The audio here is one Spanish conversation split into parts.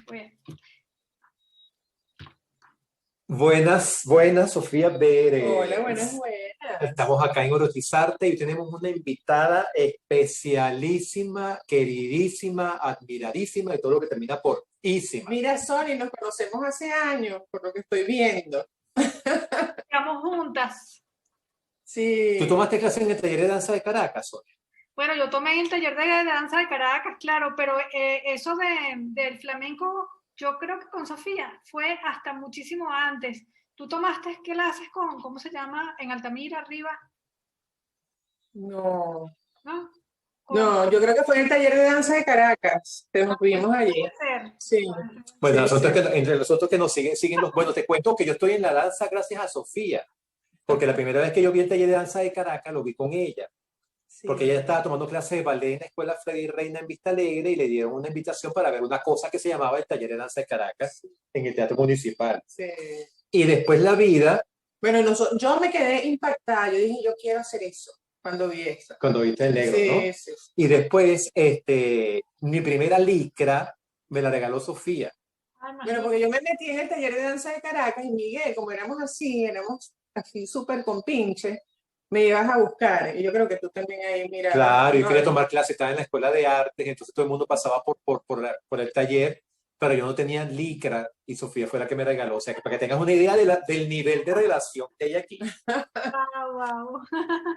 Pues, Buenas, buenas, Sofía hola, buenas, Pérez. buenas. Estamos acá en Erotizarte y tenemos una invitada especialísima, queridísima, admiradísima de todo lo que termina por ísima. Mira, Sony, nos conocemos hace años, por lo que estoy viendo. Estamos juntas. ¿Tú Sí. tomaste clase en el taller de danza de Caracas, Sonia? Bueno, yo tomé el taller de danza de Caracas, claro, pero eso del flamenco, yo creo que con Sofía fue hasta muchísimo antes. Tú tomaste clases con, ¿cómo se llama? En Altamira, arriba, No, ¿no? Con, no, yo creo que fue en el taller de danza de Caracas, que nos pues, vimos allí. puede ser. Sí, Bueno, sí, sí. entre nosotros que nos siguen los... Bueno, te cuento que yo estoy en la danza gracias a Sofía, porque la primera vez que yo vi el taller de danza de Caracas lo vi con ella, porque ella Sí. estaba tomando clases de ballet en la Escuela Freddy Reina en Vista Alegre y le dieron una invitación para ver una cosa que se llamaba el taller de danza de Caracas en el Teatro Municipal. Sí. Y después la vida, Bueno, yo me quedé impactada. Yo dije, yo quiero hacer eso cuando vi eso. cuando viste el negro, ¿no? Sí, sí. Y después, mi primera licra me la regaló Sofía. Ay, Bueno, imagínate. porque yo me metí en el taller de danza de Caracas y Miguel, como éramos así súper compinche, me ibas a buscar. Y yo creo que tú también ahí, mira, Claro, yo no, quería tomar clases, estaba en la escuela de artes, entonces todo el mundo pasaba por el taller, pero yo no tenía licra y Sofía fue la que me regaló. O sea, que para que tengas una idea del nivel de relación que hay aquí. Wow, wow.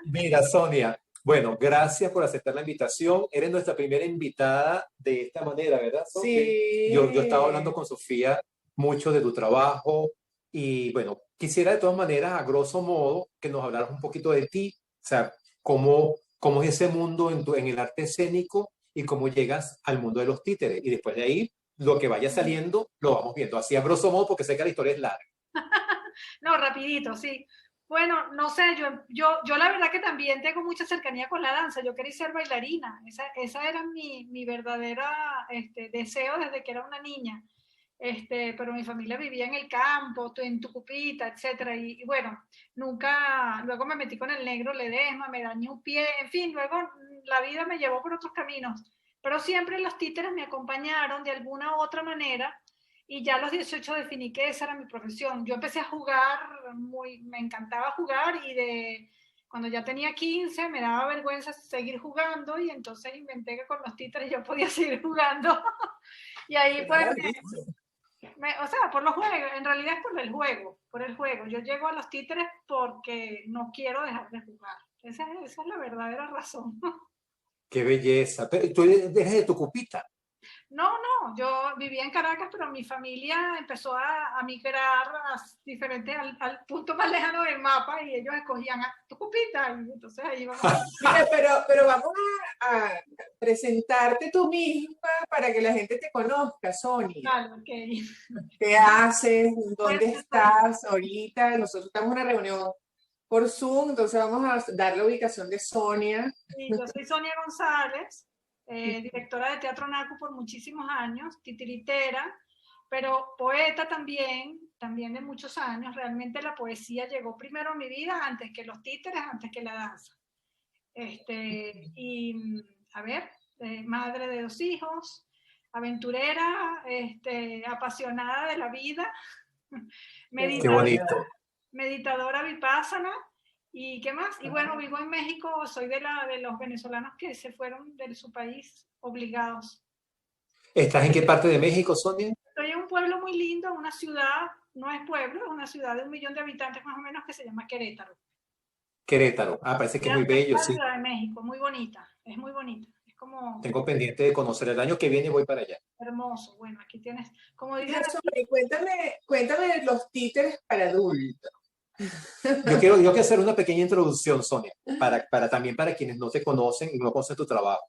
Mira, Sonia, bueno, gracias por aceptar la invitación. Eres nuestra primera invitada de esta manera, ¿verdad, Sofía? Yo estaba hablando Sí. con Sofía mucho de tu trabajo y bueno, quisiera de todas maneras, a grosso modo, que nos hablaras un poquito de ti, o sea, cómo es ese mundo en el arte escénico y cómo llegas al mundo de los títeres. Y después de ahí, lo que vaya saliendo, lo vamos viendo. Así a grosso modo, porque sé que la historia es larga. No, rapidito, sí. Bueno, no sé, yo la verdad que también tengo mucha cercanía con la danza. Yo quería ser bailarina. Esa era mi verdadera deseo desde que era una niña. Pero mi familia vivía en el campo, en Tucupita, etcétera. Y bueno, nunca, luego me metí con el negro Ledesma, me dañé un pie, en fin, luego la vida me llevó por otros caminos. Pero siempre los títeres me acompañaron de alguna u otra manera y ya a los 18 definí que esa era mi profesión. Yo empecé a jugar, me encantaba jugar cuando ya tenía 15 me daba vergüenza seguir jugando y entonces inventé que con los títeres yo podía seguir jugando. Y ahí Qué pues, maravilla. o sea, por los juegos, en realidad es por el juego, por el juego. Yo llego a los títeres porque no quiero dejar de jugar. Esa es la verdadera razón. Qué belleza. Pero tú eres de Tucupita. No, no, yo vivía en Caracas, pero mi familia empezó a migrar diferente al punto más lejano del mapa y ellos escogían a Tucupita y entonces ahí vamos. Mira, pero vamos a presentarte tú misma para que la gente te conozca, Sonia. Vale, ok. ¿Qué haces? Pues, ¿Dónde estás ahorita? Nosotros estamos en una reunión por Zoom, entonces vamos a dar la ubicación de Sonia. sí, yo soy Sonia González, directora de Teatro NACU por muchísimos años, titiritera, pero poeta también de muchos años. Realmente la poesía llegó primero a mi vida antes que los títeres, antes que la danza. Y a ver, madre de 2 hijos, aventurera, apasionada de la vida, Qué Qué meditadora, bonito. bonito. meditadora vipassana. ¿Y qué más? Y bueno, vivo en México, soy de los venezolanos que se fueron de su país obligados. ¿Estás en qué parte de México, Sonia? Estoy en un pueblo muy lindo, una ciudad, no es pueblo, es una ciudad de 1 millón de habitantes más o menos que se llama Querétaro. Querétaro. Ah, parece que es muy Es bello, la sí. Ciudad de México, muy bonita, es muy bonita. Es como Tengo pendiente de conocer. El año que viene voy para allá. hermoso. Bueno, aquí tienes, como dicen Mira, aquí, Sonia, cuéntame de los títeres para adultos. Yo quiero hacer una pequeña introducción, Sonia, también para quienes no te conocen y no conocen tu trabajo.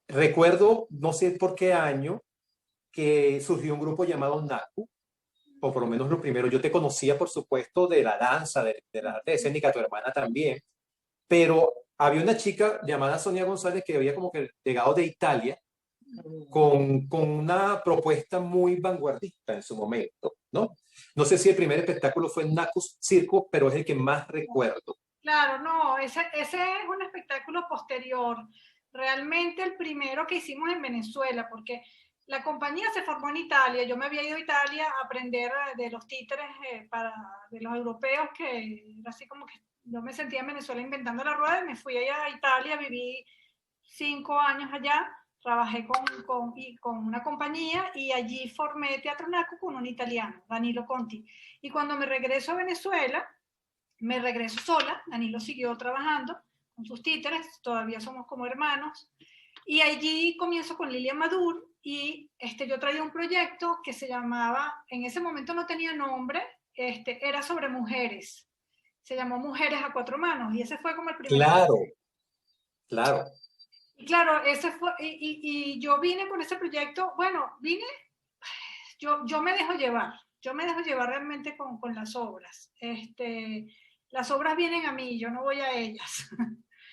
Recuerdo, no sé por qué año, que surgió un grupo llamado NACU, o por lo menos lo primero. Yo te conocía, por supuesto, de la danza, de la arte escénica, tu hermana también, pero había una chica llamada Sonia González que había como que llegado de Italia con una propuesta muy vanguardista en su momento, ¿no? No sé si el primer espectáculo fue en Nacus Circo, pero es el que más recuerdo. claro, no, ese es un espectáculo posterior. Realmente el primero que hicimos en Venezuela, porque la compañía se formó en Italia. Yo me había ido a Italia a aprender de los títeres de los europeos, que era así como que yo me sentía en Venezuela inventando la rueda, y me fui allá a Italia, viví 5 años allá, trabajé con una compañía y allí formé Teatro Naco con un italiano, Danilo Conti. Y cuando me regreso a Venezuela, me regreso sola, Danilo siguió trabajando con sus títeres, todavía somos como hermanos, y allí comienzo con Lilian Madur, y yo traía un proyecto que se llamaba, en ese momento no tenía nombre, era sobre mujeres, se llamó Mujeres a Cuatro Manos, y ese fue como el primer... Claro, claro. Y claro, ese fue, y yo vine con ese proyecto, bueno, yo me dejo llevar, realmente con las obras. Las obras vienen a mí, yo no voy a ellas.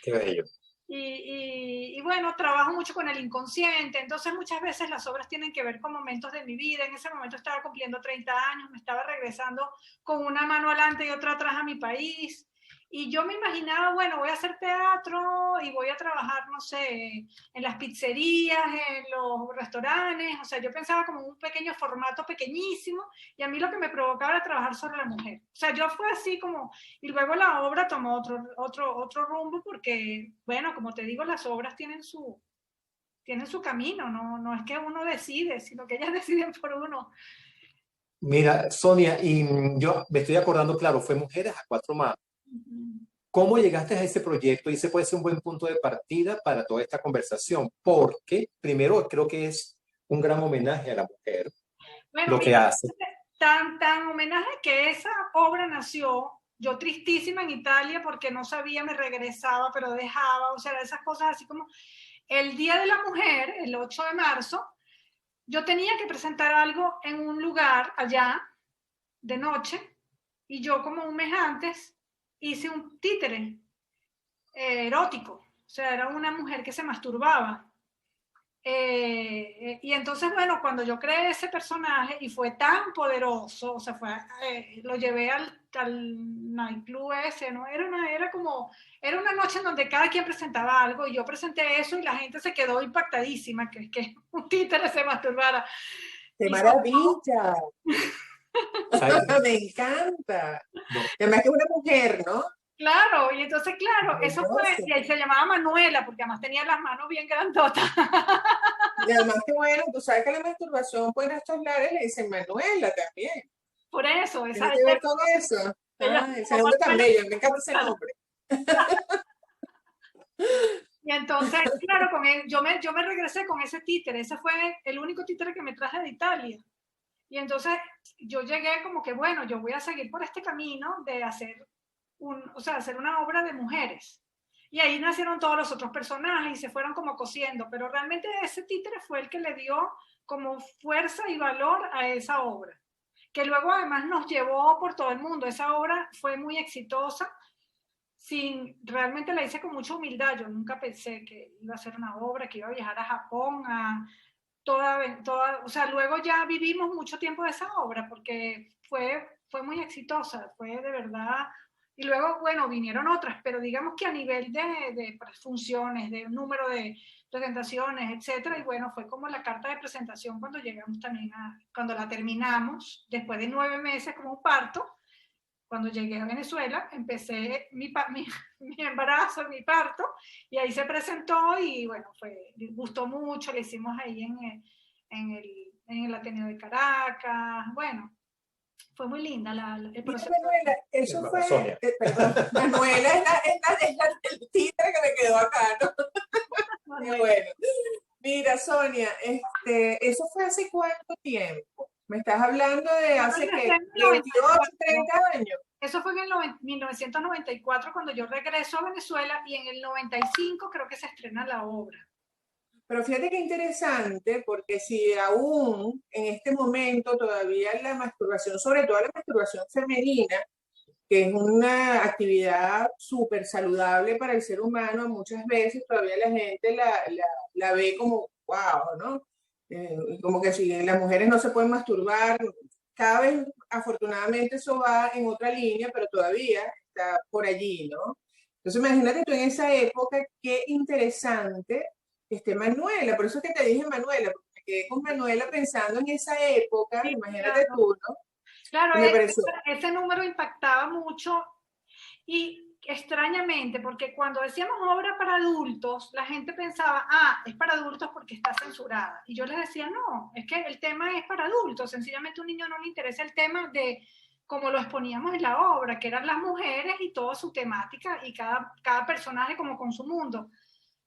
Qué bello. Y bueno, trabajo mucho con el inconsciente, entonces muchas veces las obras tienen que ver con momentos de mi vida. En ese momento estaba cumpliendo 30 años, me estaba regresando con una mano adelante y otra atrás a mi país, y yo me imaginaba, bueno, voy a hacer teatro y voy a trabajar, no sé, en las pizzerías, en los restaurantes, o sea, yo pensaba como un pequeño formato pequeñísimo, y a mí lo que me provocaba era trabajar sobre la mujer. O sea, yo fue así como, y luego la obra tomó otro rumbo, porque, bueno, como te digo, las obras tienen su camino, no es que uno decide, sino que ellas deciden por uno. Mira, Sonia, y yo me estoy acordando, claro, fue Mujeres a Cuatro Manos. ¿Cómo llegaste a ese proyecto? Y ese puede ser un buen punto de partida para toda esta conversación, porque primero creo que es un gran homenaje a la mujer, Bueno, lo que mira, hace. tan homenaje que esa obra nació, yo tristísima en Italia porque no sabía, me regresaba, pero dejaba, o sea, esas cosas así como el Día de la Mujer, el 8 de marzo, yo tenía que presentar algo en un lugar allá de noche, y yo como un mes antes hice un títere erótico, o sea, era una mujer que se masturbaba. Y entonces, bueno, cuando yo creé ese personaje y fue tan poderoso, o sea, lo llevé al nightclub ese, ¿no? Era una noche en donde cada quien presentaba algo, y yo presenté eso y la gente se quedó impactadísima, que un títere se masturbara. ¡Qué Y maravilla! ¿Sabes? Me encanta. No, Además que es una mujer, ¿no? claro, y entonces, claro, eso fue, Maravilloso. y ahí se llamaba Manuela, porque además tenía las manos bien grandotas. Y además que bueno, tú sabes que la masturbación pues en estos lares le dicen Manuela también. Por eso, Tiene que ver con eso. ella Ah, se ese llamó nombre tan Manuela. bello, me encanta ese nombre. Y entonces, claro, yo me regresé con ese títere, ese fue el único títere que me traje de Italia. Y entonces yo llegué como que, bueno, yo voy a seguir por este camino de hacer hacer una obra de mujeres. Y ahí nacieron todos los otros personajes y se fueron como cosiendo, pero realmente ese títere fue el que le dio como fuerza y valor a esa obra, que luego además nos llevó por todo el mundo. Esa obra fue muy exitosa, realmente la hice con mucha humildad. Yo nunca pensé que iba a hacer una obra, que iba a viajar a Japón, o sea, luego ya vivimos mucho tiempo de esa obra porque fue muy exitosa, fue de verdad. Y luego, bueno, vinieron otras, pero digamos que a nivel de funciones, de número de presentaciones, etcétera, y bueno, fue como la carta de presentación cuando llegamos también cuando la terminamos, después de 9 meses como un parto. Cuando llegué a Venezuela, empecé mi embarazo, mi parto, y ahí se presentó, y bueno, gustó mucho, le hicimos ahí en el Ateneo de Caracas. Bueno, fue muy linda el Mira, proceso. Manuela, eso fue, Sonia. perdón, Manuela es el títere que me quedó acá, ¿no? Qué bueno. Mira, Sonia, ¿eso fue hace cuánto tiempo? Me estás hablando de Yo hace regresé que en el 28, 94. 30 años. Eso fue en el 1994 cuando yo regreso a Venezuela, y en el 95 creo que se estrena la obra. Pero fíjate qué interesante, porque si aún en este momento todavía la masturbación, sobre todo la masturbación femenina, que es una actividad súper saludable para el ser humano, muchas veces todavía la gente la ve como, wow, ¿no? Como que si las mujeres no se pueden masturbar, cada vez afortunadamente eso va en otra línea, pero todavía está por allí, ¿no? Entonces imagínate tú en esa época, qué interesante Manuela, por eso es que te dije Manuela, porque me quedé con Manuela pensando en esa época, Sí, imagínate claro. tú, ¿no? Claro, Y me pareció, ese número impactaba mucho y extrañamente, porque cuando decíamos obra para adultos, la gente pensaba, ah, es para adultos porque está censurada. Y yo les decía, no, es que el tema es para adultos, sencillamente a un niño no le interesa el tema de como lo exponíamos en la obra, que eran las mujeres y toda su temática y cada personaje como con su mundo.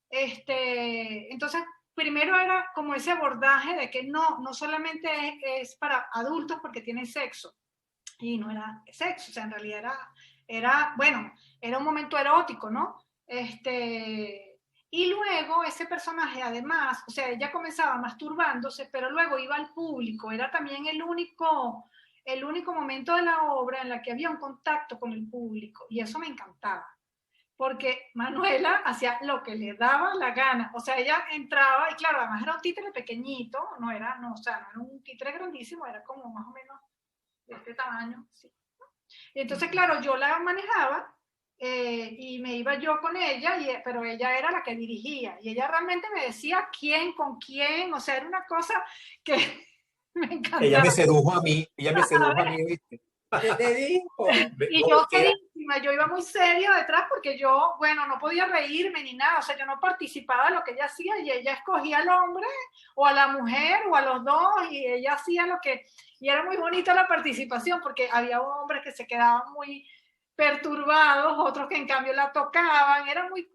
Entonces, primero era como ese abordaje de que no solamente es para adultos porque tienen sexo, y no era sexo, o sea, en realidad bueno, era un momento erótico, ¿no? Y luego ese personaje, además, o sea, ella comenzaba masturbándose, pero luego iba al público, era también el único momento de la obra en la que había un contacto con el público, y eso me encantaba porque Manuela hacía lo que le daba la gana. O sea, ella entraba, y claro, además era un títere pequeñito, o sea, no era un títere grandísimo, era como más o menos de este tamaño, sí. Y entonces, claro, yo la manejaba y me iba yo con ella, pero ella era la que dirigía. Y ella realmente me decía quién, con quién, o sea, era una cosa que me Ella me encantaba. sedujo a mí, ella me sedujo a mí, ¿viste? ¿qué te dijo? Y No, yo era, serísima, yo iba muy seria detrás porque yo, bueno, no podía reírme ni nada, o sea, yo no participaba de lo que ella hacía y ella escogía al hombre o a la mujer o a los dos y ella hacía lo que, y era muy bonita la participación porque había hombres que se quedaban muy perturbados, otros que en cambio la tocaban, era muy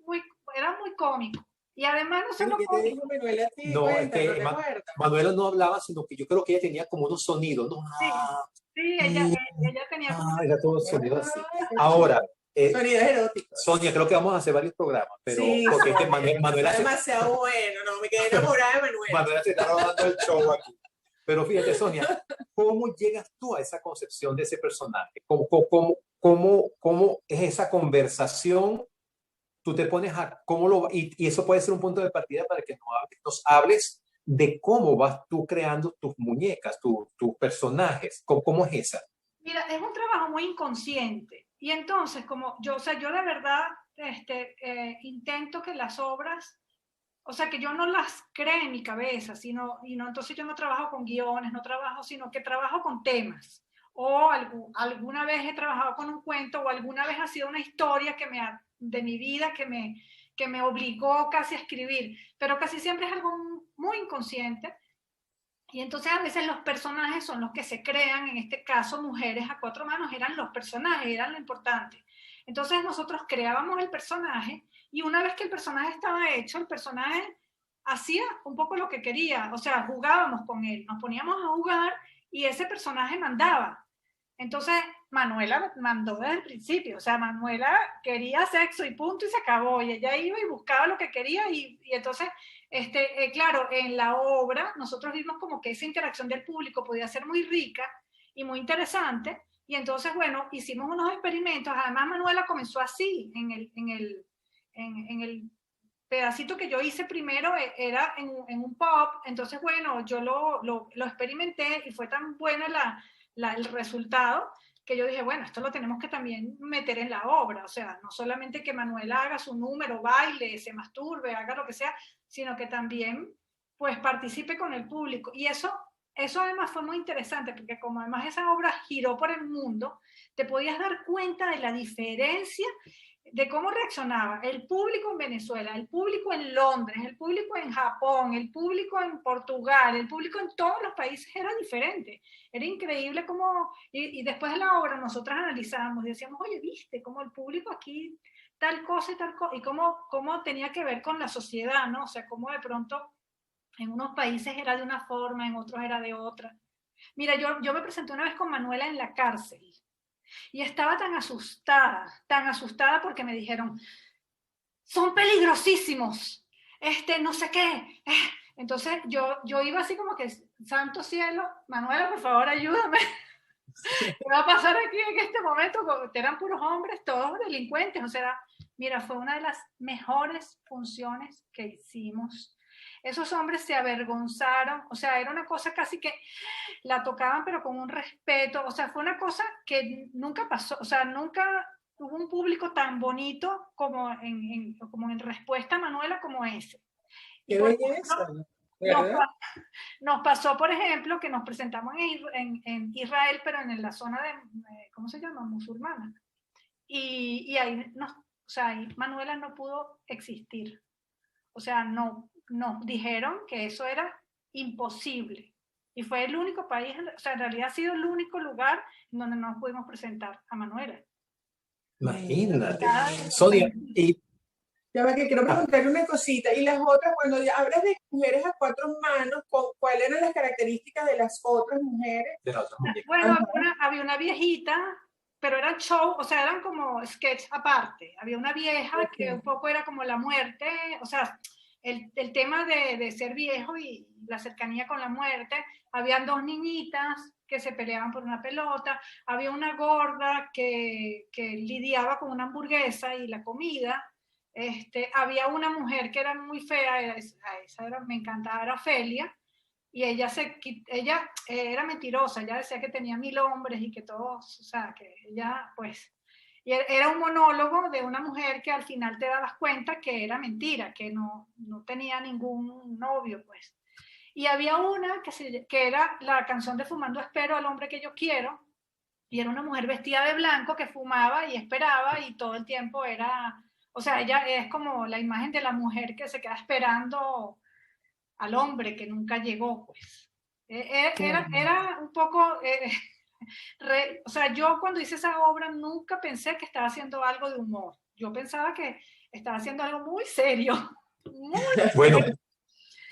cómico. Y además no Bueno, solo ¿qué te cómico, dijo Manuela a ti? no, es Cuenta, ¿no que te acuerdas? Manuela no hablaba, sino que yo creo que ella tenía como unos sonidos, ¿no? sí, Ah, sí, y, ella tenía como una... era todo sonido así. Ay, qué Ahora, chévere. Sonidos eróticos. Sonia, creo que vamos a hacer varios programas, pero Sí, porque es que Sonia. Manuela Está demasiado bueno, no, me quedé enamorada de Manuela. Manuela se está robando el show aquí. Pero fíjate, Sonia, ¿cómo llegas tú a esa concepción de ese personaje? ¿Cómo es esa conversación? Tú te pones a y eso puede ser un punto de partida para que nos hables de cómo vas tú creando tus muñecas, tus personajes. ¿Cómo es esa? Mira, es un trabajo muy inconsciente. Y entonces, como yo, o sea, yo de verdad intento que las obras, o sea, que yo no las cree en mi cabeza, entonces yo no trabajo con guiones, no trabajo, sino que trabajo con temas. O alguna vez he trabajado con un cuento o alguna vez ha sido una historia de mi vida que me obligó casi a escribir, pero casi siempre es algo muy inconsciente y entonces a veces los personajes son los que se crean, en este caso Mujeres a Cuatro Manos eran los personajes, eran lo importante. Entonces nosotros creábamos el personaje y una vez que el personaje estaba hecho, el personaje hacía un poco lo que quería, o sea, jugábamos con él, nos poníamos a jugar y ese personaje mandaba. Entonces Manuela mandó desde el principio, o sea, Manuela quería sexo y punto y se acabó, y ella iba y buscaba lo que quería y entonces claro, en la obra nosotros vimos como que esa interacción del público podía ser muy rica y muy interesante. Y entonces, bueno, hicimos unos experimentos. Además, Manuela comenzó así, en el pedacito que yo hice primero era en un pop. Entonces, bueno, yo lo experimenté y fue tan bueno el resultado que yo dije, bueno, esto lo tenemos que también meter en la obra, o sea, no solamente que Manuela haga su número, baile, se masturbe, haga lo que sea, sino que también pues participe con el público. Y eso además fue muy interesante, porque como además esa obra giró por el mundo, te podías dar cuenta de la diferencia de cómo reaccionaba el público en Venezuela, el público en Londres, el público en Japón, el público en Portugal, el público en todos los países era diferente. Era increíble cómo, y después de la obra nosotras analizábamos y decíamos, oye, viste cómo el público aquí tal cosa y tal cosa, y cómo tenía que ver con la sociedad, ¿no? O sea, cómo de pronto en unos países era de una forma, en otros era de otra. Mira, yo me presenté una vez con Manuela en la cárcel y estaba tan asustada porque me dijeron, son peligrosísimos, no sé qué. Entonces yo iba así como que, santo cielo, Manuela, por favor, ayúdame. ¿Qué va a pasar aquí en este momento? Eran puros hombres, todos delincuentes. O sea, mira, fue una de las mejores funciones que hicimos. Esos hombres se avergonzaron, o sea, era una cosa casi que la tocaban, pero con un respeto. O sea, fue una cosa que nunca pasó, o sea, nunca hubo un público tan bonito como en respuesta a Manuela como ese. Y Qué por belleza. ejemplo, ¿verdad? Nos pasó, por ejemplo, que nos presentamos en Israel, pero en la zona de, ¿cómo se llama? Musulmana. Y ahí, o sea, ahí Manuela no pudo existir. O sea, nos dijeron que eso era imposible. Y fue el único país, o sea, en realidad ha sido el único lugar en donde nos pudimos presentar a Manuela. Imagínate. Sonia, y Ya va que quiero preguntarle una cosita. Y las otras, cuando ya hablas de mujeres a 4 manos, ¿cuáles eran las características de las otras mujeres? de la otra muñeca. Bueno, había una viejita, pero eran show, o sea, eran como sketch aparte. Había una vieja que un poco era como la muerte, o sea, el tema de ser viejo y la cercanía con la muerte. Habían 2 niñitas que se peleaban por una pelota. Había una gorda que lidiaba con una hamburguesa y la comida. Había una mujer que era muy fea, me encantaba, era Ofelia, y ella era mentirosa, ella decía que tenía 1000 hombres y que todos, o sea, que ella, pues, y era un monólogo de una mujer que al final te dabas cuenta que era mentira, que no tenía ningún novio, pues. Y había una que era la canción de Fumando Espero al hombre que yo quiero, y era una mujer vestida de blanco que fumaba y esperaba y todo el tiempo era, o sea, ella es como la imagen de la mujer que se queda esperando al hombre que nunca llegó, pues. Era un poco, o sea, yo cuando hice esa obra nunca pensé que estaba haciendo algo de humor. Yo pensaba que estaba haciendo algo muy serio. Muy Bueno, serio.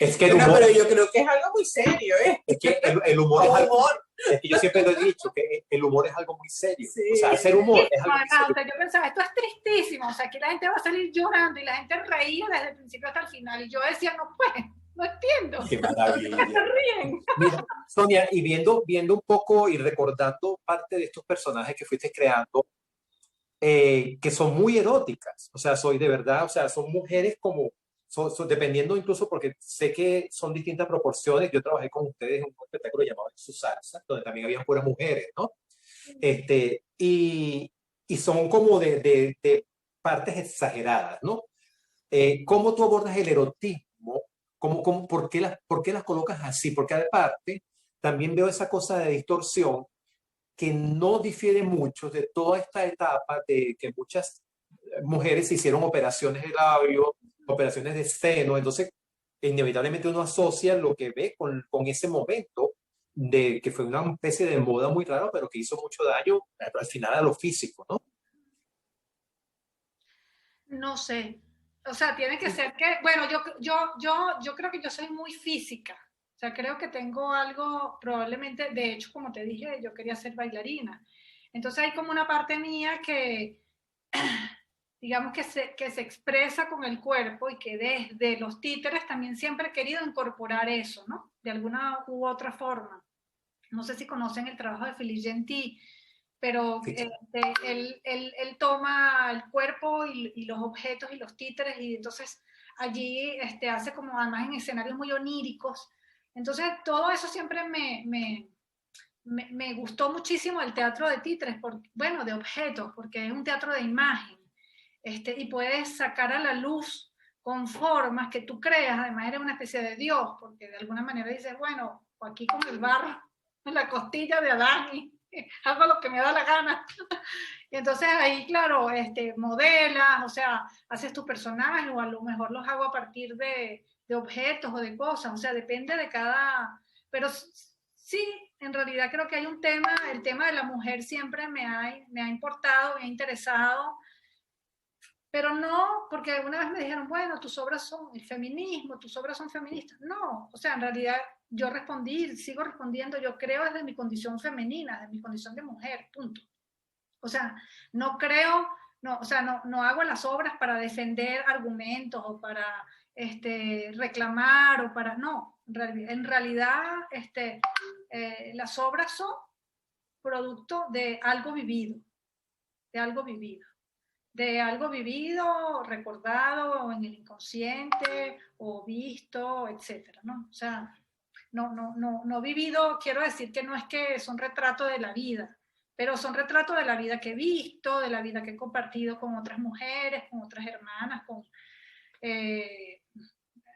es que el Bueno, humor, pero yo creo que es algo muy serio, ¿eh? es que el humor es algo, es que yo siempre lo he dicho, que el humor es algo muy serio. Sí. O sea, hacer humor es algo muy Además, o serio. sea, yo pensaba, esto es tristísimo, o sea, aquí la gente va a salir llorando y la gente reía desde el principio hasta el final. Y yo decía, no pues, no entiendo. Qué maravilla. Se ríen. Mira, Sonia, y viendo un poco y recordando parte de estos personajes que fuiste creando, que son muy eróticas, o sea, soy de verdad, o sea, son mujeres como, dependiendo incluso porque sé que son distintas proporciones, yo trabajé con ustedes en un espectáculo llamado Su Salsa, donde también habían puras mujeres, ¿no? Y son como de partes exageradas, ¿no? ¿Cómo tú abordas el erotismo? Por qué las colocas así? Porque aparte, también veo esa cosa de distorsión que no difiere mucho de toda esta etapa de que muchas mujeres hicieron operaciones de labio, operaciones de seno, entonces inevitablemente uno asocia lo que ve con ese momento de que fue una especie de moda muy rara, pero que hizo mucho daño al final a lo físico, ¿no? No sé. O sea, tiene que ser que, bueno, yo creo que yo soy muy física. O sea, creo que tengo algo, probablemente, de hecho, como te dije, yo quería ser bailarina. Entonces hay como una parte mía que, digamos, que se expresa con el cuerpo y que desde los títeres también siempre he querido incorporar eso, ¿no? De alguna u otra forma. No sé si conocen el trabajo de Philippe Gentil, pero Sí. él toma el cuerpo y los objetos y los títeres y entonces allí hace como además en escenarios muy oníricos. Entonces todo eso siempre me gustó muchísimo el teatro de títeres, bueno, de objetos, porque es un teatro de imagen y puedes sacar a la luz con formas que tú creas, además eres una especie de Dios, porque de alguna manera dices, bueno, aquí con el barro en la costilla de Adán y hago lo que me da la gana. Y entonces ahí, claro, modelas, o sea, haces tus personajes o a lo mejor los hago a partir de objetos o de cosas, o sea, depende de cada... Pero sí, en realidad creo que hay un tema, el tema de la mujer siempre me ha importado, me ha interesado, pero no, porque una vez me dijeron, bueno, tus obras son el feminismo, tus obras son feministas. No, o sea, en realidad yo respondí, sigo respondiendo, yo creo desde mi condición femenina, desde mi condición de mujer, punto. O sea, no creo, no, o sea, no hago las obras para defender argumentos o para reclamar o para, no, en realidad las obras son producto de algo vivido, de algo vivido de algo vivido, recordado en el inconsciente o visto, etcétera, ¿no? O sea, no vivido, quiero decir que no es que son retratos de la vida, pero son retratos de la vida que he visto, de la vida que he compartido con otras mujeres, con otras hermanas, con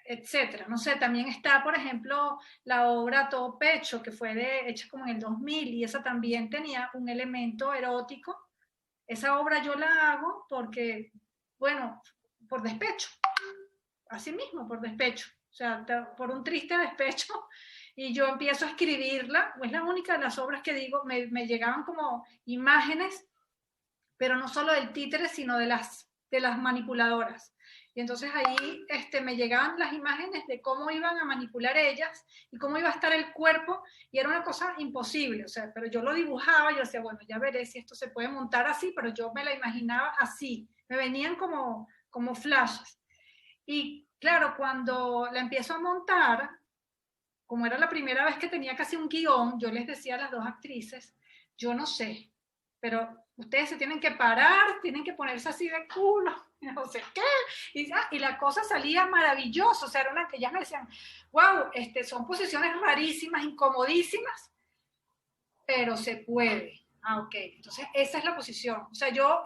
etcétera. No sé, también está, por ejemplo, la obra Todo Pecho, que fue hecha como en el 2000, y esa también tenía un elemento erótico. Esa obra yo la hago porque, bueno, por despecho, así mismo, por despecho, o sea, por un triste despecho, y yo empiezo a escribirla. Es la única de las obras que digo, me llegaban como imágenes, pero no solo del títere, sino de las manipuladoras. Y entonces ahí me llegaban las imágenes de cómo iban a manipular ellas y cómo iba a estar el cuerpo, y era una cosa imposible, o sea, pero yo lo dibujaba, yo decía, bueno, ya veré si esto se puede montar así, pero yo me la imaginaba así, me venían como flashes. Y claro, cuando la empiezo a montar, como era la primera vez que tenía casi un guión, yo les decía a las dos actrices, yo no sé, pero ustedes se tienen que parar, tienen que ponerse así de culo, no sé qué, y la cosa salía maravillosa, o sea, era una que ellas me decían, wow, son posiciones rarísimas, incomodísimas, pero se puede. Ah, ok, entonces esa es la posición. O sea, yo,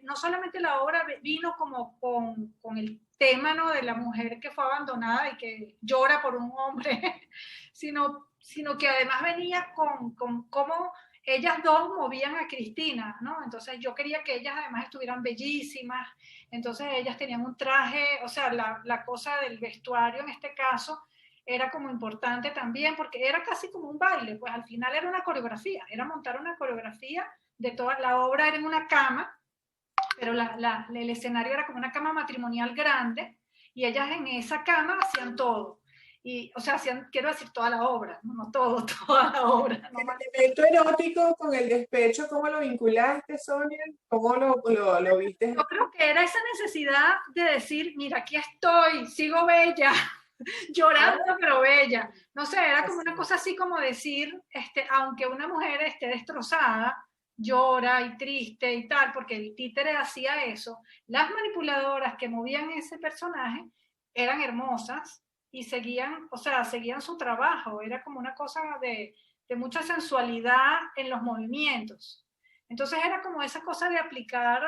no solamente la obra vino como con el tema, ¿no?, de la mujer que fue abandonada y que llora por un hombre, sino que además venía con cómo ellas dos movían a Cristina, ¿no? Entonces yo quería que ellas además estuvieran bellísimas, entonces ellas tenían un traje, o sea, la cosa del vestuario en este caso era como importante también, porque era casi como un baile, pues al final era una coreografía, era montar una coreografía de toda la obra, era en una cama, pero el escenario era como una cama matrimonial grande, y ellas en esa cama hacían todo. Y, o sea, hacían, quiero decir, toda la obra, no todo, toda la obra. No, el elemento erótico con el despecho, ¿cómo lo vinculaste, Sonia? ¿Cómo lo viste? yo creo que era esa necesidad de decir, mira, aquí estoy, sigo bella, llorando pero bella. No sé, era como una cosa así como decir, aunque una mujer esté destrozada, llora y triste y tal, porque el títere hacía eso, las manipuladoras que movían ese personaje eran hermosas y seguían, o sea, seguían su trabajo, era como una cosa de mucha sensualidad en los movimientos. Entonces era como esa cosa de aplicar,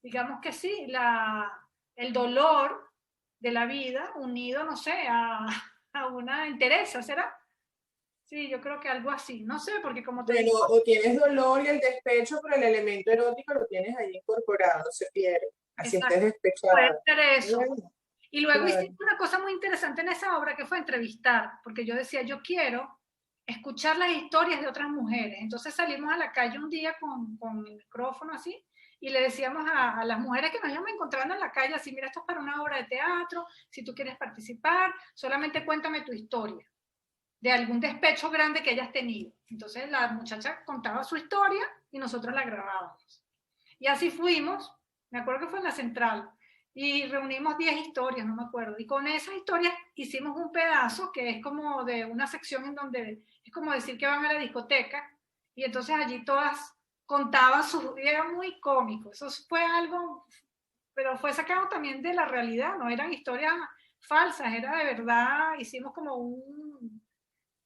digamos que sí, el dolor de la vida unido, no sé, a una entereza, ¿será? Sí, yo creo que algo así. No sé, porque como te Bueno, digo, o tienes dolor y el despecho, pero el elemento erótico lo tienes ahí incorporado, no se pierde. Así estés exacto, puede despechada. ser eso. Bueno, Y luego claro. hicimos una cosa muy interesante en esa obra, que fue entrevistar, porque yo decía, yo quiero escuchar las historias de otras mujeres. Entonces salimos a la calle un día con el micrófono así, y le decíamos a las mujeres que nos íbamos encontrando en la calle, así, mira, esto es para una obra de teatro, si tú quieres participar, solamente cuéntame tu historia de algún despecho grande que hayas tenido. Entonces la muchacha contaba su historia y nosotros la grabábamos. Y así fuimos, me acuerdo que fue en la central, y reunimos 10 historias, no me acuerdo, y con esas historias hicimos un pedazo que es como de una sección en donde es como decir que van a la discoteca, y entonces allí todas contaban era muy cómico, eso fue algo, pero fue sacado también de la realidad, no eran historias falsas, era de verdad, hicimos como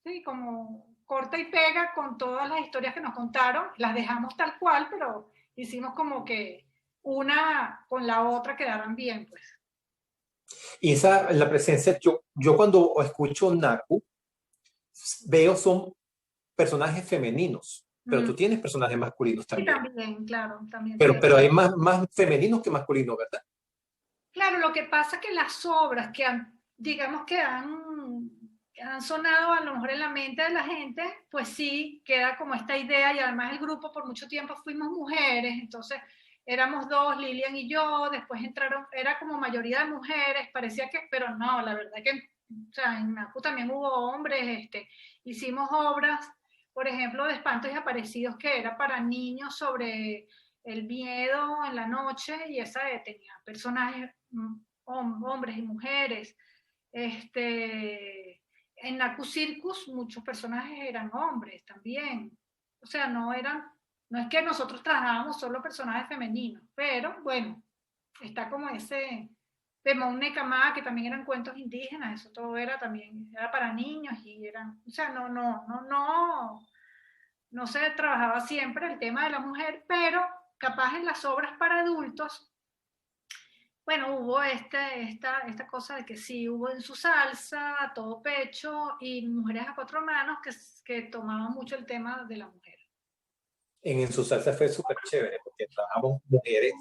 sí, como corta y pega con todas las historias que nos contaron, las dejamos tal cual, pero hicimos como que una con la otra quedaran bien, pues. Y la presencia, yo cuando escucho Naku, veo son personajes femeninos, pero Mm. tú tienes personajes masculinos Y también. también, claro, también Pero hay más femeninos que masculinos, ¿verdad? claro, lo que pasa es que las obras que han, digamos que han sonado a lo mejor en la mente de la gente, pues sí, queda como esta idea, y además el grupo por mucho tiempo fuimos mujeres, entonces éramos dos, Lilian y yo, después entraron, era como mayoría de mujeres, parecía que, pero no, la verdad que, o sea, en Naku también hubo hombres, hicimos obras, por ejemplo, de espantos y aparecidos, que era para niños sobre el miedo en la noche, y esa tenía personajes, hombres y mujeres. En Naku Circus muchos personajes eran hombres también. O sea, no es que nosotros trabajábamos solo personajes femeninos, pero bueno, está como ese de Maune Kamá, que también eran cuentos indígenas, eso todo era también, era para niños, y eran, o sea, no se trabajaba siempre el tema de la mujer, pero capaz en las obras para adultos, Bueno, hubo esta cosa de que sí, hubo en su salsa, a todo pecho, y Mujeres a Cuatro Manos, que tomaban mucho el tema de la mujer. En su salsa fue súper chévere porque trabajamos mujeres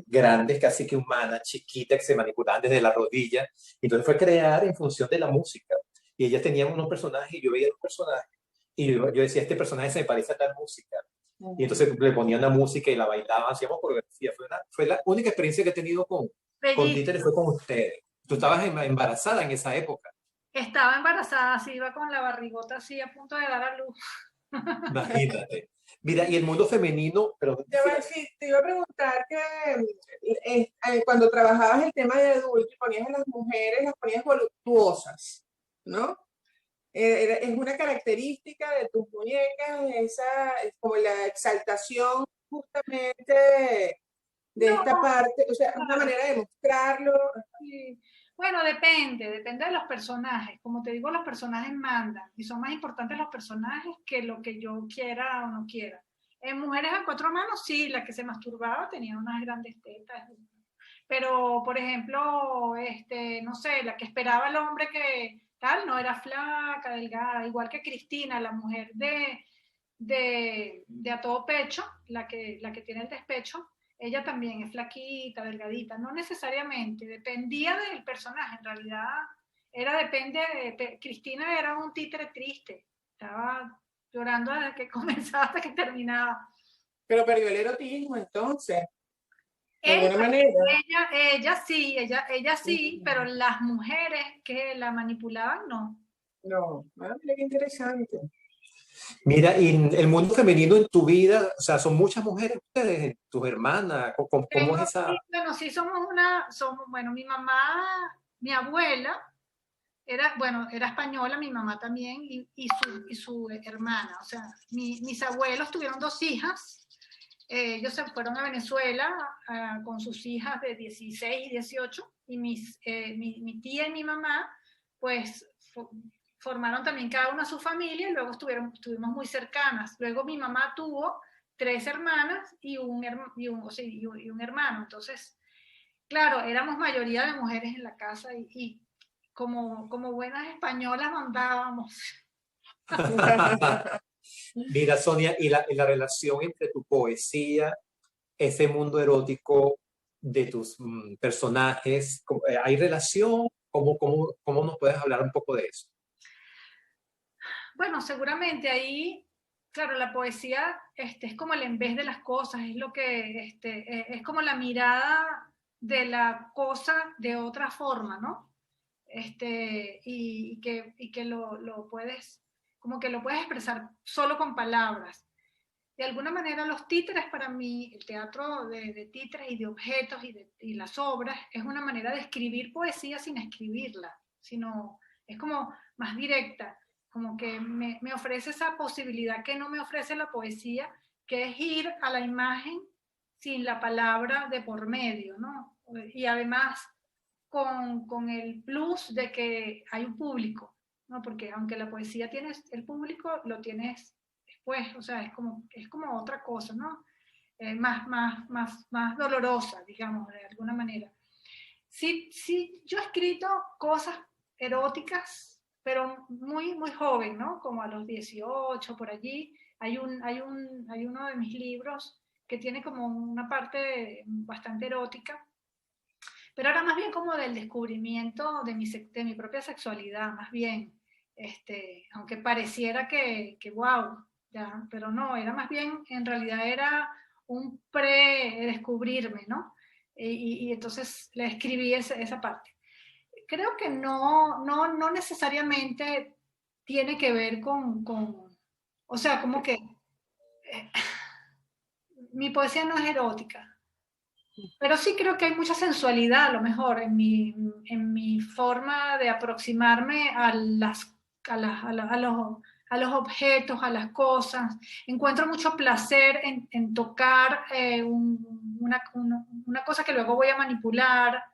grandes, casi que humanas, chiquitas, que se manipulaban desde la rodilla. Y entonces fue crear en función de la música. Y ellas tenían unos personajes y yo veía los personajes. Y yo decía, este personaje se me parece a tal música. Y entonces le ponían la música y la bailaban, hacíamos coreografía. Fue la única experiencia que he tenido con títeres, Bellísimo. fue con ustedes. Tú estabas embarazada en esa época, Estaba embarazada, así iba con la barrigota así a punto de dar a luz. imagínate. Mira, y el mundo femenino, pero Sí, te iba a preguntar que cuando trabajabas el tema de adulto y ponías a las mujeres, las ponías voluptuosas, ¿no? Es una característica de tus muñecas, es como la exaltación justamente de No, esta parte, o sea, una claro, manera de mostrarlo. sí. Bueno, depende de los personajes. Como te digo, los personajes mandan y son más importantes los personajes que lo que yo quiera o no quiera. En Mujeres a Cuatro Manos, sí, la que se masturbaba tenía unas grandes tetas. Pero, por ejemplo, no sé, la que esperaba el hombre que tal, no era flaca, delgada, igual que Cristina, la mujer de A Todo Pecho, la que tiene el despecho, ella también es flaquita, delgadita, no necesariamente, dependía del personaje, en realidad depende, Cristina era un títere triste, estaba llorando desde que comenzaba hasta que terminaba. Pero perdió el erotismo entonces, de Ella, alguna manera. ella sí, pero las mujeres que la manipulaban, no. No, mira qué interesante. mira, y el mundo femenino en tu vida, o sea, son muchas mujeres ustedes, tus hermanas, ¿cómo Tengo, es sí, esa? bueno, sí bueno, mi mamá, mi abuela, era española, mi mamá también, y su hermana. O sea, mis abuelos tuvieron dos hijas. Ellos se fueron a Venezuela con sus hijas de 16 y 18, y mi tía y mi mamá, pues, formaron también cada una su familia, y luego estuvimos muy cercanas. Luego mi mamá tuvo tres hermanas y un hermano. Entonces, claro, éramos mayoría de mujeres en la casa, y como buenas españolas mandábamos. Mira, Sonia, y la relación entre tu poesía, ese mundo erótico de tus personajes, ¿hay relación? ¿Cómo nos puedes hablar un poco de eso? Bueno, seguramente ahí, claro, la poesía es como el en vez de las cosas, es lo que es como la mirada de la cosa de otra forma, ¿no? Y que lo puedes, como que lo puedes expresar solo con palabras. De alguna manera, los títeres, para mí, el teatro de títeres y de objetos y las obras, es una manera de escribir poesía sin escribirla, sino es como más directa, como que me ofrece esa posibilidad que no me ofrece la poesía, que es ir a la imagen sin la palabra de por medio, ¿no? Y además con el plus de que hay un público, ¿no? Porque aunque la poesía tienes el público, lo tienes después, o sea, es como otra cosa, ¿no? Más dolorosa, digamos, de alguna manera. Sí, sí, yo he escrito cosas eróticas, pero muy, muy joven, ¿no? Como a los 18, por allí. Hay uno de mis libros que tiene como una parte bastante erótica, pero ahora más bien como del descubrimiento de mi propia sexualidad, más bien, aunque pareciera que wow, ya, pero no, era más bien, en realidad era un pre-descubrirme, ¿no? Y entonces le escribí esa parte. Creo que no necesariamente tiene que ver o sea, como que mi poesía no es erótica, pero sí creo que hay mucha sensualidad, a lo mejor, en mi forma de aproximarme a los objetos, a las cosas. Encuentro mucho placer en tocar una cosa que luego voy a manipular.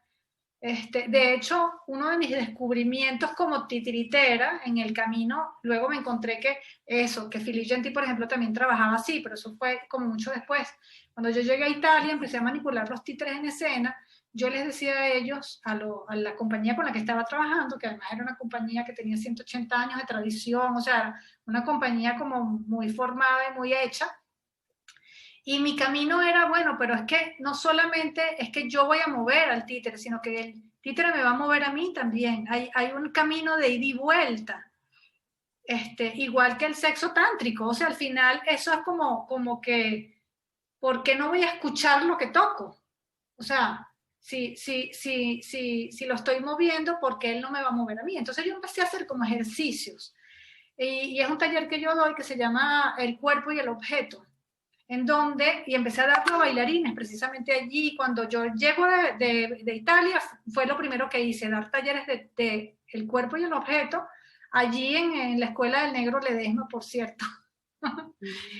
De hecho, uno de mis descubrimientos como titiritera en el camino, luego me encontré que Philly Genti, por ejemplo, también trabajaba así, pero eso fue como mucho después. Cuando yo llegué a Italia, empecé a manipular los títeres en escena, yo les decía a ellos, a la compañía con la que estaba trabajando, que además era una compañía que tenía 180 años de tradición, o sea, una compañía como muy formada y muy hecha, y mi camino era, bueno, pero es que no solamente es que yo voy a mover al títere, sino que el títere me va a mover a mí también. Hay un camino de ida y vuelta, igual que el sexo tántrico. O sea, al final eso es como que, ¿por qué no voy a escuchar lo que toco? O sea, si lo estoy moviendo, ¿por qué él no me va a mover a mí? Entonces yo empecé a hacer como ejercicios. Y es un taller que yo doy que se llama El cuerpo y el objeto, en donde, y empecé a darlo a bailarines, precisamente allí, cuando yo llego de Italia, fue lo primero que hice, dar talleres de el cuerpo y el objeto, allí en la Escuela del Negro Ledesma, por cierto.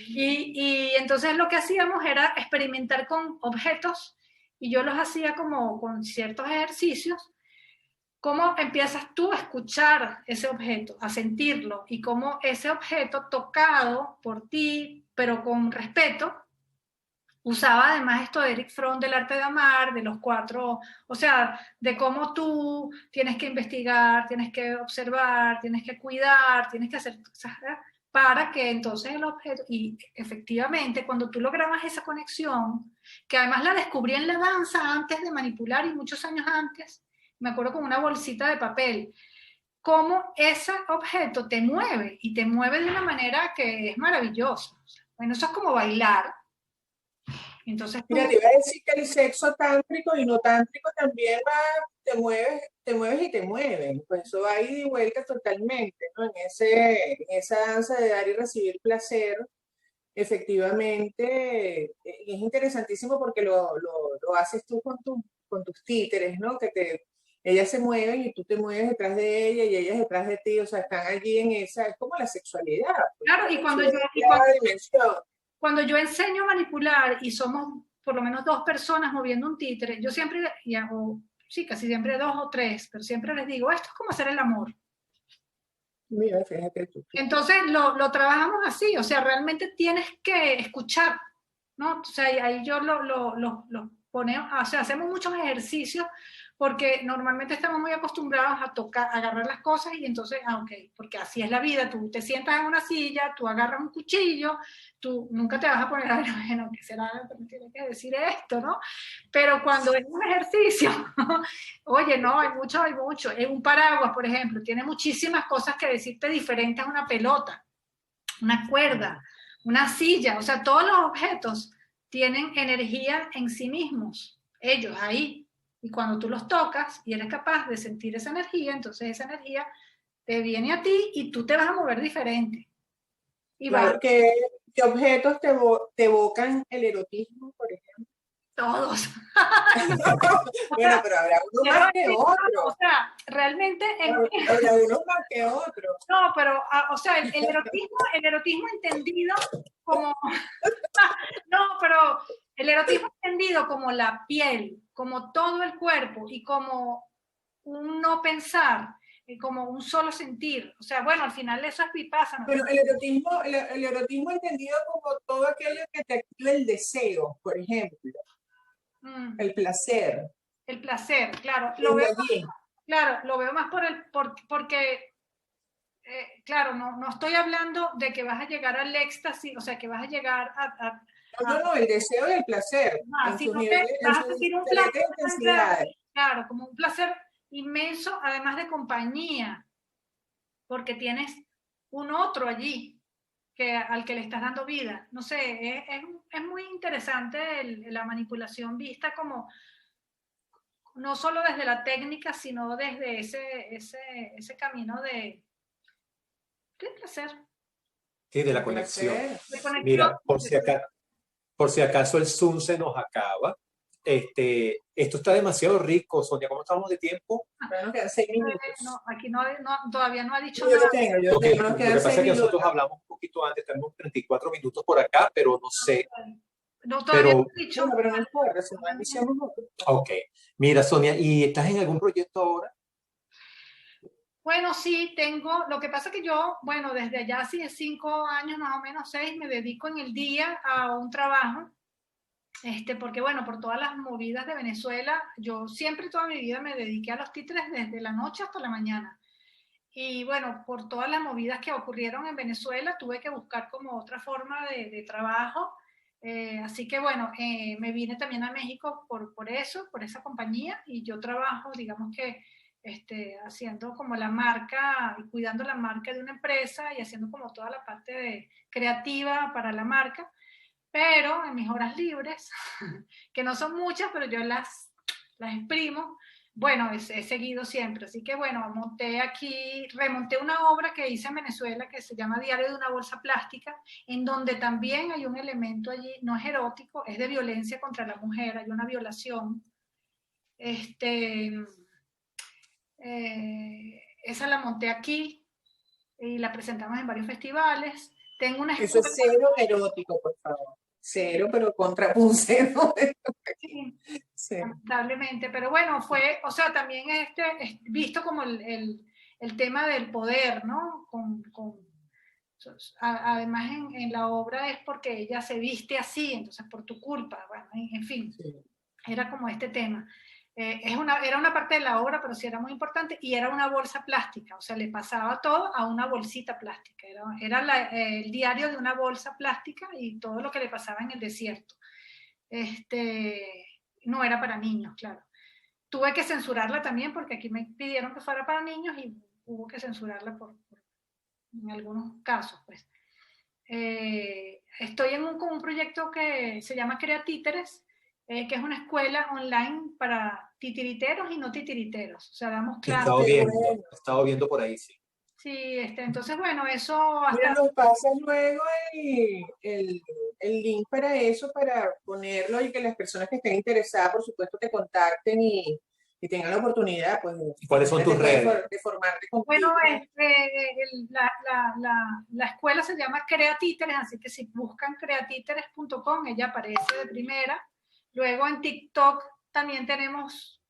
Y entonces lo que hacíamos era experimentar con objetos, y yo los hacía como con ciertos ejercicios. ¿Cómo empiezas tú a escuchar ese objeto, a sentirlo? Y cómo ese objeto tocado por ti, pero con respeto, usaba además esto de Eric Fromm del arte de amar, de los cuatro, o sea, de cómo tú tienes que investigar, tienes que observar, tienes que cuidar, tienes que hacer cosas para que entonces el objeto, y efectivamente cuando tú lograbas esa conexión, que además la descubrí en la danza antes de manipular y muchos años antes, me acuerdo con una bolsita de papel, cómo ese objeto te mueve y te mueve de una manera que es maravillosa. Bueno, eso es como bailar. Entonces tú... Mira, te iba a decir que el sexo tántrico y no tántrico también va, te mueves y te mueven. Pues eso va ida y vuelta totalmente, ¿no? En esa danza de dar y recibir placer, efectivamente, es interesantísimo porque lo haces tú con tus títeres, ¿no? Ellas se mueven y tú te mueves detrás de ella y ellas detrás de ti, o sea, están allí en esa, es como la sexualidad, pues, Claro, la dimensión. cuando yo enseño a manipular y somos por lo menos dos personas moviendo un títere, yo siempre, sí, casi siempre dos o tres, pero siempre les digo, esto es como hacer el amor. Mira, fíjate tú. Entonces lo trabajamos así, o sea, realmente tienes que escuchar, ¿no? O sea, ahí yo lo ponemos, o sea, hacemos muchos ejercicios porque normalmente estamos muy acostumbrados a tocar, a agarrar las cosas y entonces, ok, porque así es la vida, tú te sientas en una silla, tú agarras un cuchillo, tú nunca te vas a poner a ver, bueno, ¿qué será? Pero tiene que decir esto, ¿no? Pero cuando es un ejercicio, oye, no, hay mucho, hay mucho. En un paraguas, por ejemplo, tiene muchísimas cosas que decirte diferentes a una pelota, una cuerda, una silla, o sea, todos los objetos tienen energía en sí mismos, ellos ahí. Y cuando tú los tocas y eres capaz de sentir esa energía, entonces esa energía te viene a ti y tú te vas a mover diferente. Y Claro, vas ¿qué objetos te evocan el erotismo, por ejemplo? todos. Bueno, pero habrá uno más que otro. O sea, realmente Habrá uno más que otro. no, pero, o sea, el erotismo entendido como, no, pero el erotismo entendido como la piel, como todo el cuerpo y como un no pensar, como un solo sentir. O sea, bueno, al final eso es vipassana. Bueno, el erotismo entendido como todo aquello que te activa el deseo, por ejemplo, el placer. El placer, claro. Lo veo más porque claro, no estoy hablando de que vas a llegar al éxtasis, o sea, que vas a llegar No, el deseo y el placer, en sus sino que niveles, en vas a sus sentir un placer, diferentes intensidades. claro, como un placer inmenso, además de compañía, porque tienes un otro allí al que le estás dando vida. No sé, es muy interesante la manipulación vista como no solo desde la técnica, sino desde ese camino de placer. Sí, de la conexión. De conexión. Mira, por si acaso el Zoom se nos acaba. Esto está demasiado rico, Sonia. ¿Cómo estamos de tiempo? Bueno, quedan 6 minutos. No, aquí todavía no ha dicho Yo nada. lo tengo, nos Lo que quedan pasa 6 es que minutos. nosotros hablamos un poquito antes, tenemos 34 minutos por acá, pero no sé. No, todavía no ha dicho. Bueno, pero no importa, si no iniciamos otro. Ok. Mira, Sonia, ¿y estás en algún proyecto ahora? Bueno, sí, tengo, lo que pasa es que yo, bueno, desde ya hace 5 años, más o menos 6, me dedico en el día a un trabajo porque bueno, por todas las movidas de Venezuela, yo siempre toda mi vida me dediqué a los títeres desde la noche hasta la mañana. Y bueno, por todas las movidas que ocurrieron en Venezuela, tuve que buscar como otra forma de trabajo. Así que bueno, me vine también a México por eso, por esa compañía, y yo trabajo, digamos que haciendo como la marca y cuidando la marca de una empresa y haciendo como toda la parte creativa para la marca, pero en mis horas libres, que no son muchas, pero yo las exprimo, bueno, he seguido siempre. Así que bueno, remonté una obra que hice en Venezuela que se llama Diario de una bolsa plástica, en donde también hay un elemento allí, no es erótico, es de violencia contra la mujer, hay una violación. Esa la monté aquí y la presentamos en varios festivales. Tengo una Eso escuela. es cero erótico, por favor. Cero, pero contra un cero. Sí, Sí. lamentablemente, pero bueno, o sea, también visto como el tema del poder, ¿no? Además en la obra es porque ella se viste así, entonces por tu culpa, bueno, en fin, Sí. era como este tema. Era una parte de la obra, pero sí era muy importante, y era una bolsa plástica, o sea, le pasaba todo a una bolsita plástica, era el diario de una bolsa plástica y todo lo que le pasaba en el desierto. No era para niños, claro. Tuve que censurarla también porque aquí me pidieron que fuera para niños y hubo que censurarla en algunos casos, pues. Estoy con un proyecto que se llama Creatíteres, que es una escuela online para titiriteros y no titiriteros. O sea, damos He clases. estado Qué viendo, bueno. he estado viendo por ahí, sí. Sí, entonces, bueno, eso Mira, hasta... nos pasas luego el link para eso, para ponerlo y que las personas que estén interesadas, por supuesto, te contacten y tengan la oportunidad, pues, ¿Y cuáles son tus redes? de formarte Bueno, contigo. la escuela se llama Creatíteres, así que si buscan creatíteres.com, ella aparece de primera. Luego en TikTok también tenemos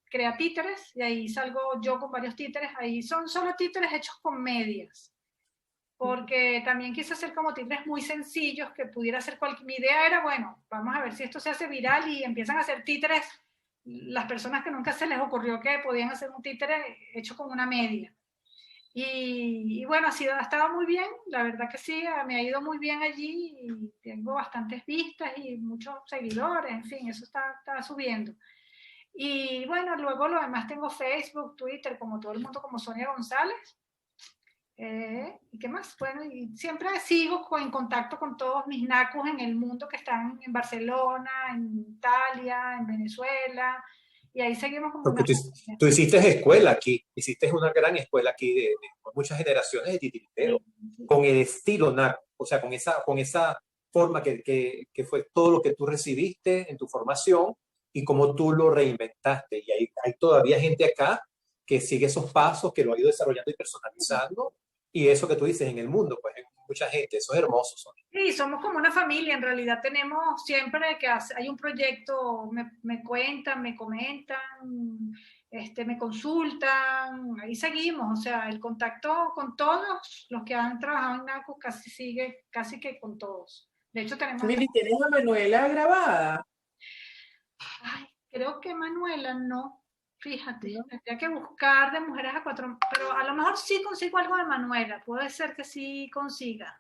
Creatíteres, y ahí salgo yo con varios títeres. Ahí son solo títeres hechos con medias, porque también quise hacer como títeres muy sencillos, que pudiera hacer mi idea era, bueno, vamos a ver si esto se hace viral y empiezan a hacer títeres las personas que nunca se les ocurrió que podían hacer un títere hecho con una media. Y bueno, ha estado muy bien, la verdad que sí, me ha ido muy bien allí y tengo bastantes vistas y muchos seguidores, en fin, eso está subiendo. Y bueno, luego lo demás tengo Facebook, Twitter, como todo el mundo, como Sonia González. ¿Y qué más? Bueno, y siempre sigo en contacto con todos mis nacos en el mundo que están en Barcelona, en Italia, en Venezuela, y ahí seguimos como Porque una tú familia. hiciste escuela aquí, hiciste una gran escuela aquí con muchas generaciones de titiriteros, Sí, sí. con el estilo naco, o sea, con esa forma que fue todo lo que tú recibiste en tu formación y cómo tú lo reinventaste. Y hay todavía gente acá que sigue esos pasos, que lo ha ido desarrollando y personalizando, y eso que tú dices en el mundo, pues hay mucha gente, eso es hermoso, Sonia. Sí, somos como una familia, en realidad tenemos siempre que hay un proyecto, me cuentan, me comentan, me consultan, ahí seguimos, o sea, el contacto con todos los que han trabajado en NACO casi que con todos. De hecho, tenemos, Mira, ¿y tienes a Manuela grabada? ay, creo que Manuela no, fíjate, ¿No? tendría que buscar de Mujeres a Cuatro, pero a lo mejor sí consigo algo de Manuela, puede ser que sí consiga.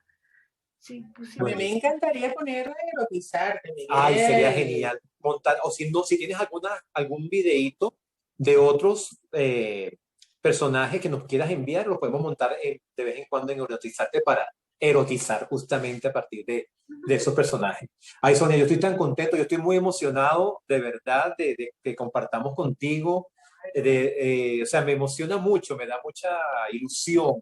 Sí, pues sí. A mí me Buenísimo. encantaría ponerla a erotizarte, Ay, sería Miguel. genial montar, o si no, si tienes algún videíto de otros personajes que nos quieras enviar, lo podemos montar de vez en cuando en Erotizarte para erotizar justamente a partir de esos personajes. Ay, Sonia, yo estoy tan contento, yo estoy muy emocionado de verdad de que compartamos contigo. O sea, me emociona mucho, me da mucha ilusión.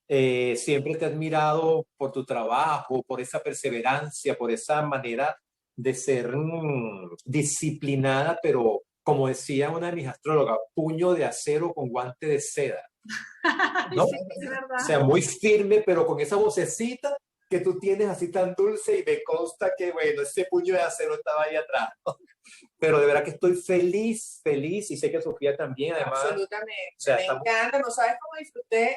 Siempre te he admirado por tu trabajo, por esa perseverancia, por esa manera de ser disciplinada, pero como decía una de mis astrólogas, puño de acero con guante de seda, Ay, ¿no? sí, O es verdad. sea, muy firme, pero con esa vocecita que tú tienes así tan dulce y me consta que, bueno, ese puño de acero estaba ahí atrás, ¿no? Pero de verdad que estoy feliz, feliz y sé que Sofía también, además, o Absolutamente. sea, Me estamos... encanta. No sabes cómo disfruté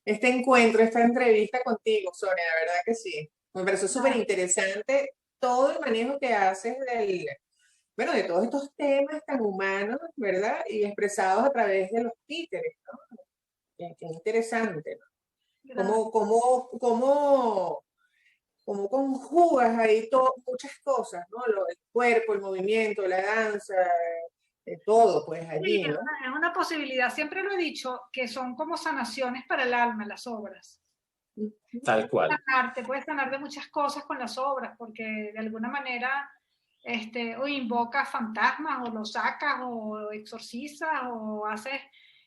este encuentro, esta entrevista contigo, Sonia. La verdad que sí. Me pareció súper Claro. interesante todo el manejo que haces bueno, de todos estos temas tan humanos, ¿verdad? Y expresados a través de los títeres, ¿no? Qué interesante, ¿no? Cómo conjugas ahí muchas cosas, ¿no? El cuerpo, el movimiento, la danza, todo, pues allí, Sí, ¿no? es una posibilidad. Siempre lo he dicho, que son como sanaciones para el alma, las obras. Tal cual. Te puedes sanar de muchas cosas con las obras, porque de alguna manera o invocas fantasmas, o los sacas, o exorcizas, o haces,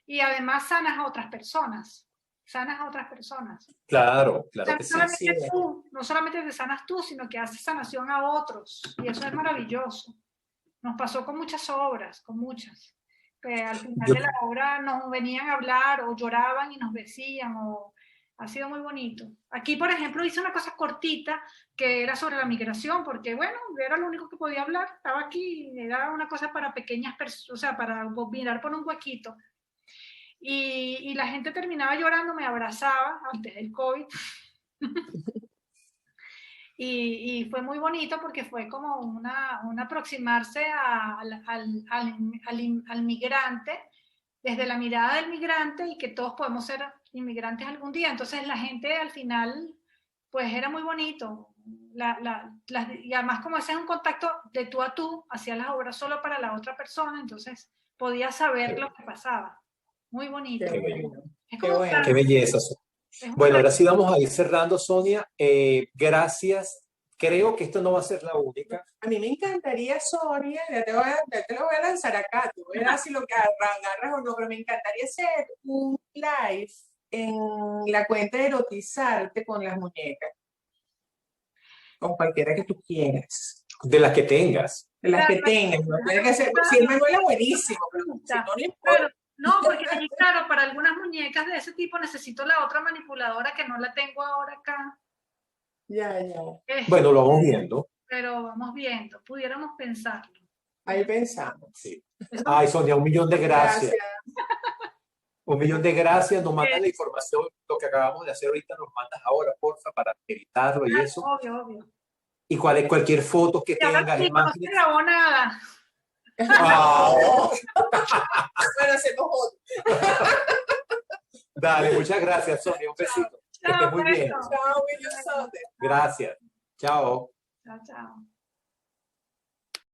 y además sanas a otras personas. Sanas a otras personas. Claro, O claro sea, que no sí. solamente tú, no solamente te sanas tú, sino que haces sanación a otros. Y eso es maravilloso. Nos pasó con muchas obras, con muchas. Que al final de la obra nos venían a hablar o lloraban y nos decían, ha sido muy bonito. Aquí, por ejemplo, hice una cosa cortita que era sobre la migración, porque bueno, era lo único que podía hablar, estaba aquí, era una cosa para pequeñas personas, o sea, para mirar por un huequito. Y la gente terminaba llorando, me abrazaba antes del COVID. Y fue muy bonito porque fue como un aproximarse al migrante desde la mirada del migrante, y que todos podemos ser inmigrantes algún día. Entonces la gente al final, pues era muy bonito. Y además, como ese es un contacto de tú a tú, hacía las obras solo para la otra persona, entonces podía saber lo que pasaba. Muy bonito. Qué bueno, Es qué como bueno. Qué belleza. Bueno, ahora sí vamos a ir cerrando, Sonia. Gracias. Creo que esto no va a ser la única. A mí me encantaría, Sonia, ya te lo voy a lanzar acá, tú verás si lo que agarras o no, pero me encantaría hacer un live en la cuenta de Erotizarte con las muñecas, con cualquiera que tú quieras, De las que tengas. de las que tengas, no tiene que ser, si el manual es buenísimo, pero si no le importa. No, porque ahí, claro, para algunas muñecas de ese tipo necesito la otra manipuladora que no la tengo ahora acá. Ya. Bueno, lo vamos viendo. Pero vamos viendo, pudiéramos pensarlo. Ahí pensamos. Sí. Ay, Sonia, 1.000.000 de gracias. 1.000.000 de gracias. Nos mandas la información, lo que acabamos de hacer ahorita, nos mandas ahora, porfa, para editarlo y eso. Obvio. Y cualquier foto que tengas, no se grabó nada. Oh. Bueno, hacemos otro. Dale, muchas gracias, Sonia. Un besito. Que estés muy bien. Chao, Gracias. Chao. Chao.